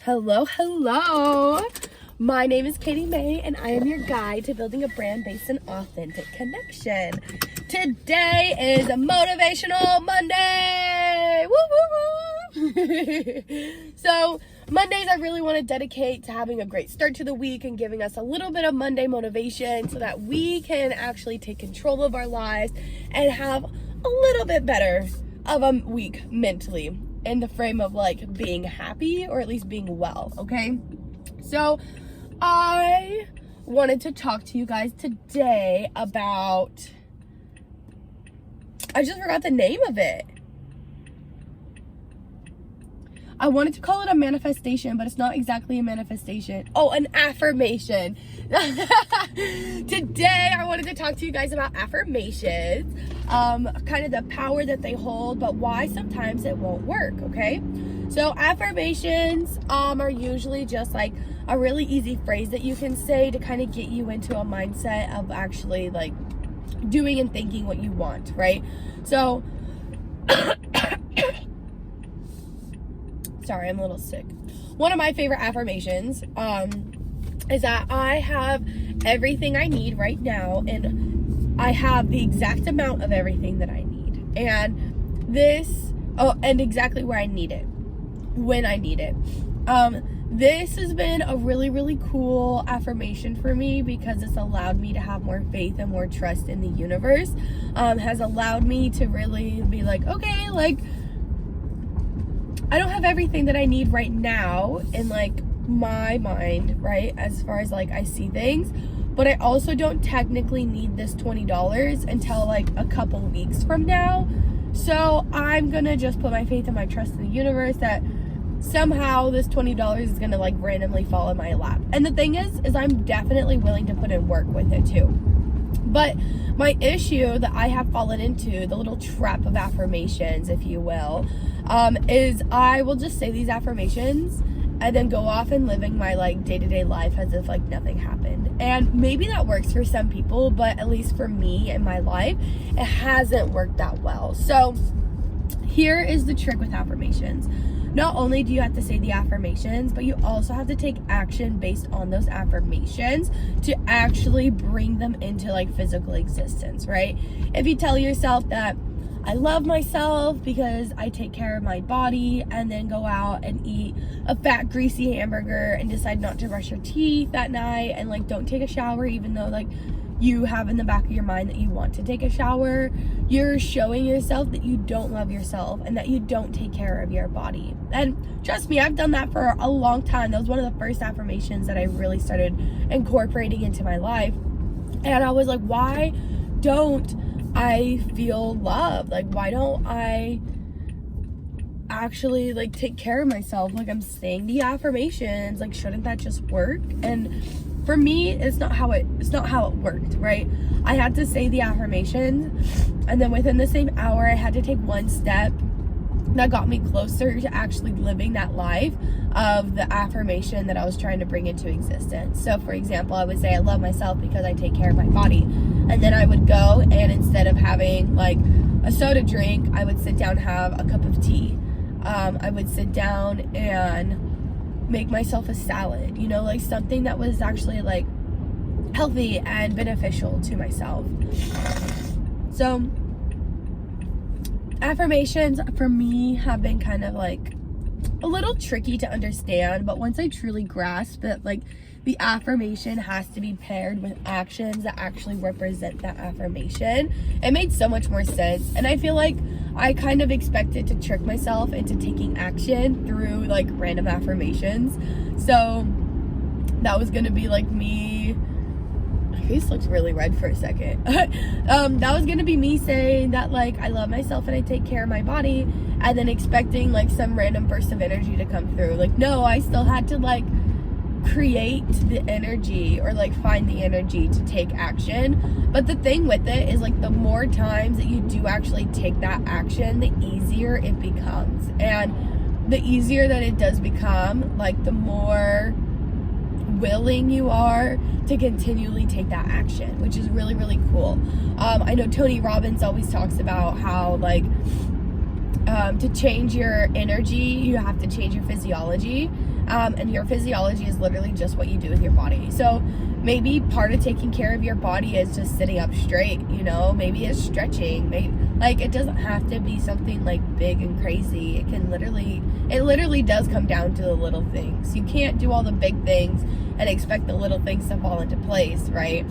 Hello. My name is Katie May, and I am your guide to building a brand based on authentic connection. Today is a Motivational Monday. Woo, woo, woo. So Mondays I really want to dedicate to having a great start to the week and giving us a little bit of Monday motivation so that we can actually take control of our lives and have a little bit better of a week mentally, in the frame of like being happy or at least being well, okay? So I wanted to talk to you guys today about, I just forgot the name of it. I wanted to call it a manifestation, but it's not exactly a manifestation. Oh, an affirmation. Today, I wanted to talk to you guys about affirmations, kind of the power that they hold, but why sometimes it won't work, okay? So affirmations are usually just like a really easy phrase that you can say to kind of get you into a mindset of actually like doing and thinking what you want, right? So sorry, I'm a little sick. One of my favorite affirmations is that I have everything I need right now, and I have the exact amount of everything that I need. And and exactly where I need it, when I need it. This has been a really, really cool affirmation for me because it's allowed me to have more faith and more trust in the universe. Has allowed me to really be like, okay, like, I don't have everything that I need right now in like my mind, right? As far as like I see things, but I also don't technically need this $20 until like a couple weeks from now. So I'm gonna just put my faith and my trust in the universe that somehow this $20 is gonna like randomly fall in my lap. And the thing is I'm definitely willing to put in work with it too. But my issue that I have fallen into, the little trap of affirmations, if you will, is I will just say these affirmations and then go off and living my like day-to-day life as if like nothing happened. And maybe that works for some people, but at least for me in my life, it hasn't worked that well. So here is the trick with affirmations. Not only do you have to say the affirmations, but you also have to take action based on those affirmations to actually bring them into like physical existence, right? If you tell yourself that I love myself because I take care of my body, and then go out and eat a fat, greasy hamburger and decide not to brush your teeth that night and like don't take a shower, even though like you have in the back of your mind that you want to take a shower, you're showing yourself that you don't love yourself and that you don't take care of your body. And trust me, I've done that for a long time. That was one of the first affirmations that I really started incorporating into my life. And I was like, why don't I feel loved? Like, why don't I actually like take care of myself? Like, I'm saying the affirmations, like, shouldn't that just work? And for me, it's not how it worked, right? I had to say the affirmations, and then within the same hour I had to take one step that got me closer to actually living that life of the affirmation that I was trying to bring into existence. So for example, I would say I love myself because I take care of my body, and then I would go and instead of having like a soda drink, I would sit down and have a cup of tea. I would sit down and make myself a salad, you know, like something that was actually like healthy and beneficial to myself. So affirmations for me have been kind of like a little tricky to understand, but once I truly grasped that like the affirmation has to be paired with actions that actually represent that affirmation, it made so much more sense. And I feel like I kind of expected to trick myself into taking action through like random affirmations. So that was gonna be like me, my face looks really red for a second. That was gonna be me saying that like I love myself and I take care of my body, and then expecting like some random burst of energy to come through. Like, no, I still had to like create the energy or like find the energy to take action. But the thing with it is like the more times that you do actually take that action, the easier it becomes. And the easier that it does become, like the more willing you are to continually take that action, which is really, really cool. I know Tony Robbins always talks about how like to change your energy, you have to change your physiology. And your physiology is literally just what you do with your body. So maybe part of taking care of your body is just sitting up straight, you know, maybe it's stretching, maybe, like, it doesn't have to be something like big and crazy. It literally does come down to the little things. You can't do all the big things and expect the little things to fall into place, right?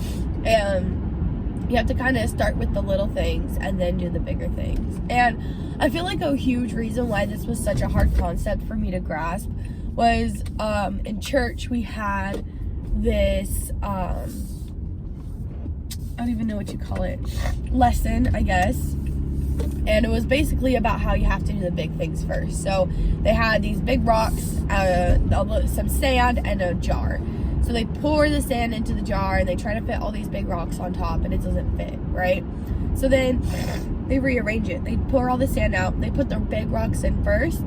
You have to kind of start with the little things and then do the bigger things. And I feel like a huge reason why this was such a hard concept for me to grasp was in church we had this I don't even know what you call it, lesson, I guess. And it was basically about how you have to do the big things first. So they had these big rocks, some sand, and a jar. So they pour the sand into the jar and they try to fit all these big rocks on top, and it doesn't fit, right? So then they rearrange it. They pour all the sand out, they put the big rocks in first,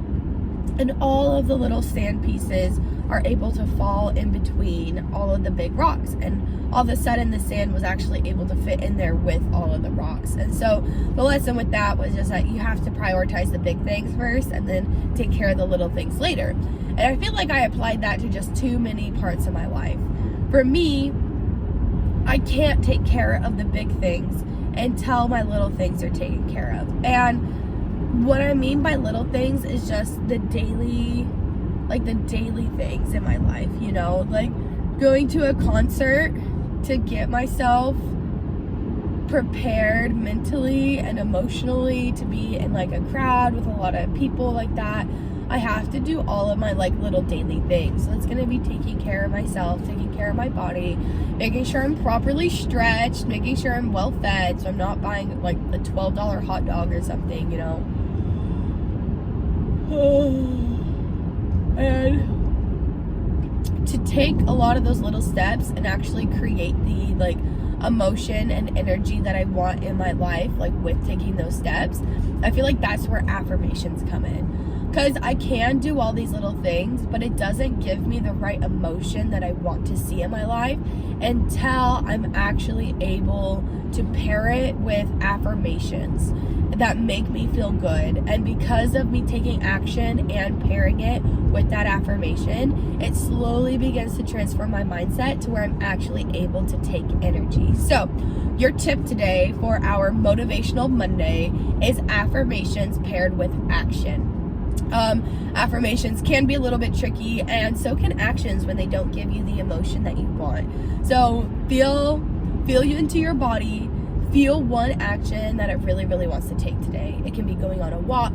and all of the little sand pieces are able to fall in between all of the big rocks. And all of a sudden the sand was actually able to fit in there with all of the rocks. And so the lesson with that was just that you have to prioritize the big things first and then take care of the little things later. And I feel like I applied that to just too many parts of my life. For me, I can't take care of the big things until my little things are taken care of. And what I mean by little things is just the daily things in my life, you know, like going to a concert to get myself prepared mentally and emotionally to be in like a crowd with a lot of people like that. I have to do all of my like little daily things. So it's going to be taking care of myself, taking care of my body, making sure I'm properly stretched, making sure I'm well fed, so I'm not buying like a $12 hot dog or something, you know. And to take a lot of those little steps and actually create the like emotion and energy that I want in my life, like with taking those steps, I feel like that's where affirmations come in. Because I can do all these little things, but it doesn't give me the right emotion that I want to see in my life until I'm actually able to pair it with affirmations that make me feel good. And because of me taking action and pairing it with that affirmation, it slowly begins to transform my mindset to where I'm actually able to take energy. So your tip today for our Motivational Monday is affirmations paired with action. Affirmations can be a little bit tricky, and so can actions when they don't give you the emotion that you want. So feel you into your body. Feel one action that it really, really wants to take today. It can be going on a walk,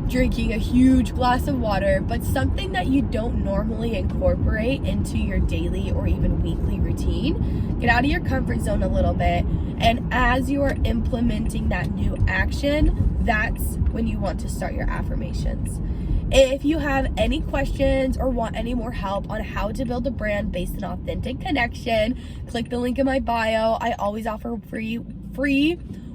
drinking a huge glass of water, but something that you don't normally incorporate into your daily or even weekly routine. Get out of your comfort zone a little bit, and as you are implementing that new action, that's when you want to start your affirmations. If you have any questions or want any more help on how to build a brand based on authentic connection, click the link in my bio. I always offer free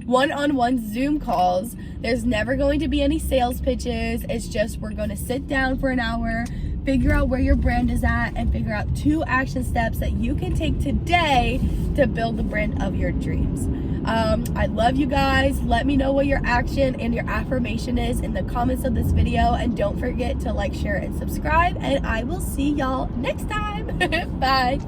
one-on-one Zoom calls. There's never going to be any sales pitches. It's just we're going to sit down for an hour, figure out where your brand is at, and figure out 2 action steps that you can take today to build the brand of your dreams. I love you guys. Let me know what your action and your affirmation is in the comments of this video, and don't forget to like, share, and subscribe, and I will see y'all next time. Bye.